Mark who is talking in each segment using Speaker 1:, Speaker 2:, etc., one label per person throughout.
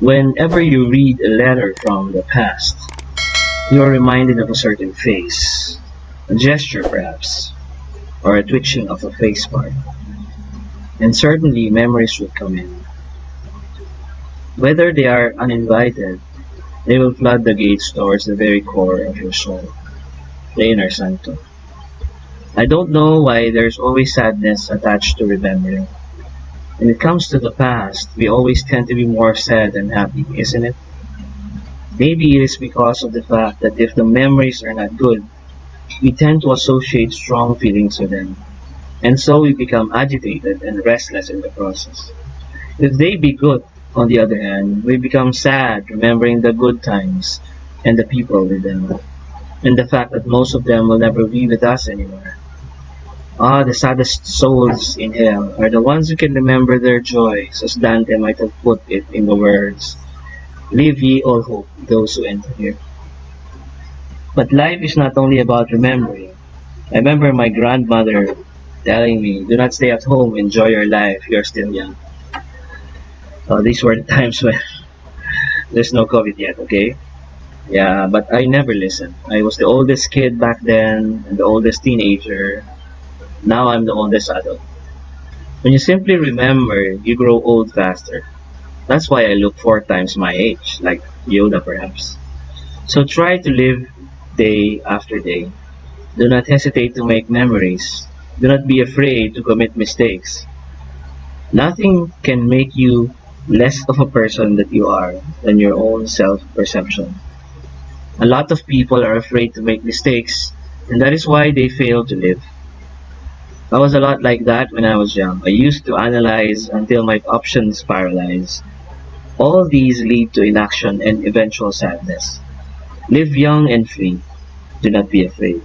Speaker 1: Whenever you read a letter from the past, you are reminded of a certain face, a gesture perhaps, or a twitching of a face part, and certainly memories will come in. Whether they are uninvited, they will flood the gates towards the very core of your soul, the inner sanctum. I don't know why there's always sadness attached to remembering. When it comes to the past, we always tend to be more sad than happy, isn't it? Maybe it is because of the fact that if the memories are not good, we tend to associate strong feelings with them, and so we become agitated and restless in the process. If they be good, on the other hand, we become sad remembering the good times and the people with them, and the fact that most of them will never be with us anymore. Ah, the saddest souls in hell are the ones who can remember their joys, as Dante might have put it in the words, "Leave ye all hope, those who enter here." But life is not only about remembering. I remember my grandmother telling me, "Do not stay at home, enjoy your life, you're still young." These were the times when there's no COVID yet, okay? Yeah, but I never listened. I was the oldest kid back then and the oldest teenager. Now I'm the oldest adult. When you simply remember, you grow old faster. That's why I look 4 times my age, like Yoda perhaps. So try to live day after day. Do not hesitate to make memories. Do not be afraid to commit mistakes. Nothing can make you less of a person that you are than your own self-perception. A lot of people are afraid to make mistakes, and that is why they fail to live. I was a lot like that when I was young. I used to analyze until my options paralyzed. All these lead to inaction and eventual sadness. Live young and free. Do not be afraid.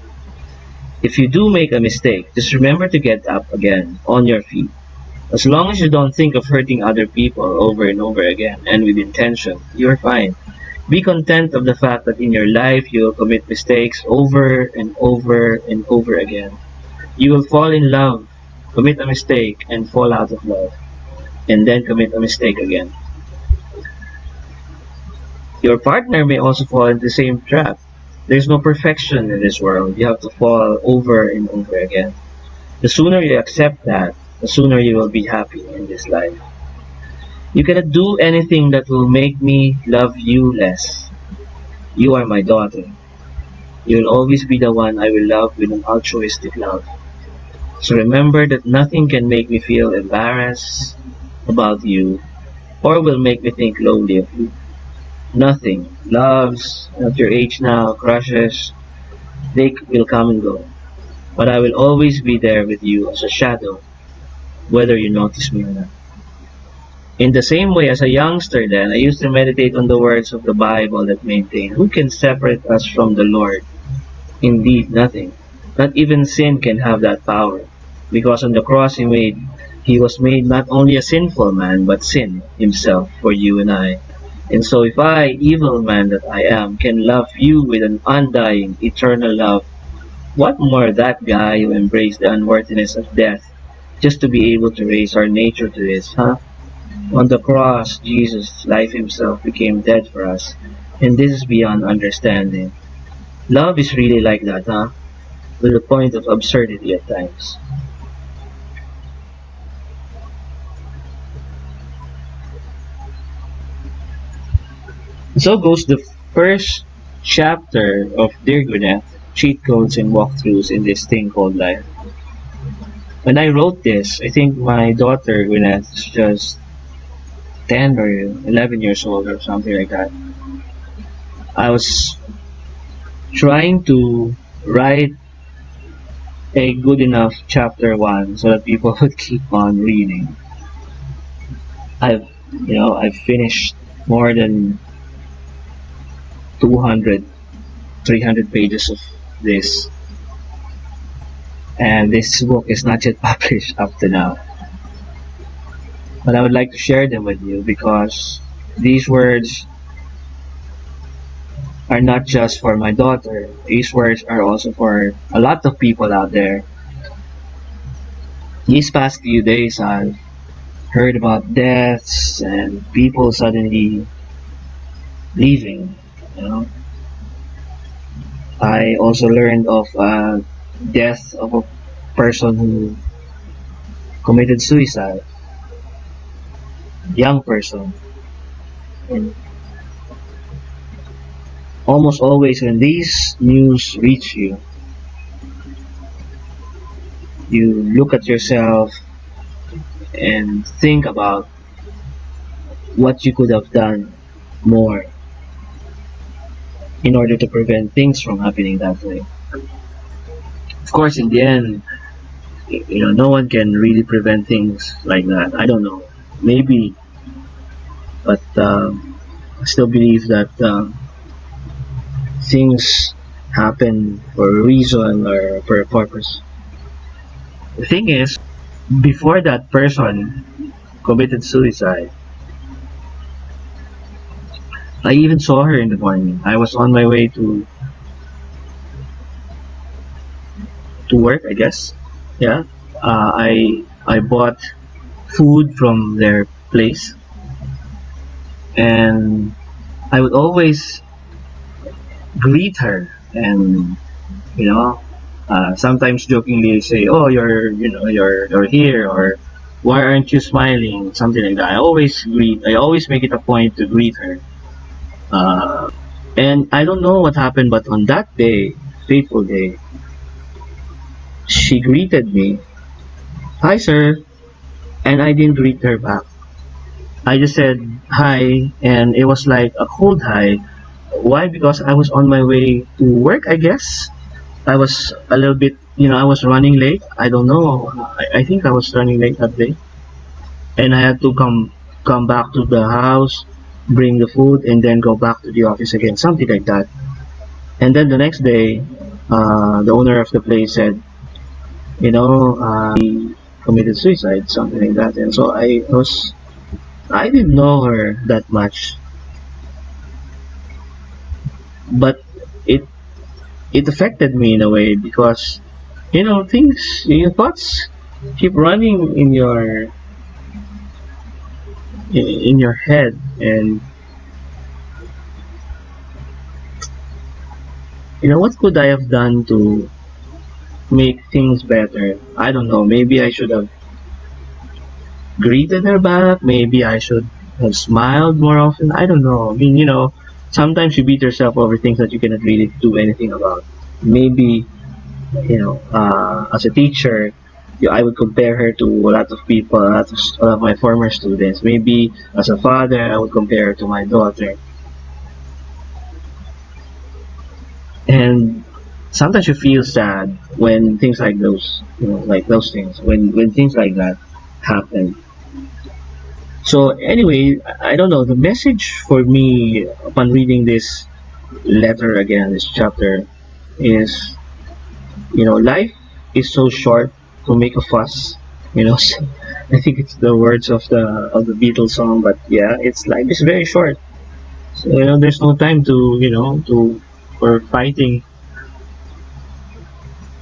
Speaker 1: If you do make a mistake, just remember to get up again on your feet. As long as you don't think of hurting other people over and over again and with intention, you're fine. Be content of the fact that in your life you will commit mistakes over and over and over again. You will fall in love, commit a mistake, and fall out of love, and then commit a mistake again. Your partner may also fall into the same trap. There's no perfection in this world. You have to fall over and over again. The sooner you accept that, the sooner you will be happy in this life. You cannot do anything that will make me love you less. You are my daughter. You will always be the one I will love with an altruistic love. So remember that nothing can make me feel embarrassed about you or will make me think lowly of you. Nothing. Loves, at your age now, crushes, they will come and go. But I will always be there with you as a shadow, whether you notice me or not. In the same way, as a youngster then, I used to meditate on the words of the Bible that maintain, "Who can separate us from the Lord? Indeed, nothing. Not even sin can have that power. Because on the cross he was made not only a sinful man, but sin himself for you and I. And so if I, evil man that I am, can love you with an undying, eternal love, what more that guy who embraced the unworthiness of death just to be able to raise our nature to this, huh? On the cross, Jesus, life himself, became dead for us. And this is beyond understanding. Love is really like that, huh? To the point of absurdity at times. So goes the first chapter of Dear Gwyneth, cheat codes and walkthroughs in this thing called life. When I wrote this, I think my daughter Gwyneth is just 10 or 11 years old or something like that. I was trying to write a good enough chapter 1 so that people would keep on reading. I've finished more than 200, 300 pages of this, and this book is not yet published up to now. But I would like to share them with you because these words are not just for my daughter. These words are also for a lot of people out there. These past few days, I've heard about deaths and people suddenly leaving. You know, I also learned of death of a person who committed suicide, young person, and almost always when these news reach you, you look at yourself and think about what you could have done more in order to prevent things from happening that way. Of course, in the end, no one can really prevent things like that. I don't know, maybe, but I still believe that things happen for a reason or for a purpose. The thing is, before that person committed suicide, I even saw her in the morning. I was on my way to work, I guess. Yeah. I bought food from their place, and I would always greet her, and sometimes jokingly say, "Oh, you're here," or "Why aren't you smiling?" Something like that. I always make it a point to greet her. And I don't know what happened, but on that day, fateful day, she greeted me, "Hi, sir," and I didn't greet her back. I just said hi, and it was like a cold hi. Why? Because I was on my way to work, I guess. I was a little bit, I was running late. I don't know. I think I was running late that day, and I had to come back to the house, bring the food, and then go back to the office again, something like that. And then the next day, the owner of the place said, he committed suicide, something like that. And so I didn't know her that much, but it it affected me in a way because your thoughts keep running in your head, and what could I have done to make things better? I don't know. Maybe I should have greeted her back. Maybe I should have smiled more often. I don't know. I mean, sometimes you beat yourself over things that you cannot really do anything about. Maybe, as a teacher, I would compare her to a lot of people, a lot of my former students. Maybe as a father, I would compare her to my daughter. And sometimes you feel sad when things like those, like those things, when things like that happen. So anyway, I don't know. The message for me upon reading this letter again, this chapter, is life is so short to make a fuss. I think it's the words of the Beatles song, but yeah, it's life is very short. So there's no time to for fighting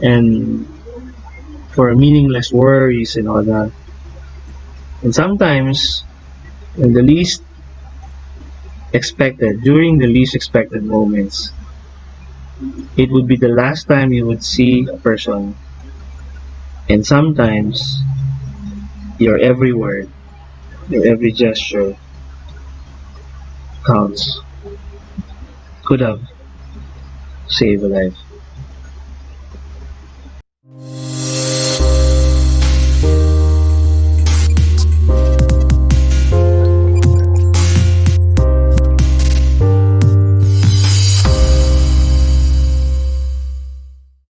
Speaker 1: and for meaningless worries and all that. And sometimes, in the least during the least expected moments, it would be the last time you would see a person. And sometimes, your every word, your every gesture counts. Could have saved a life.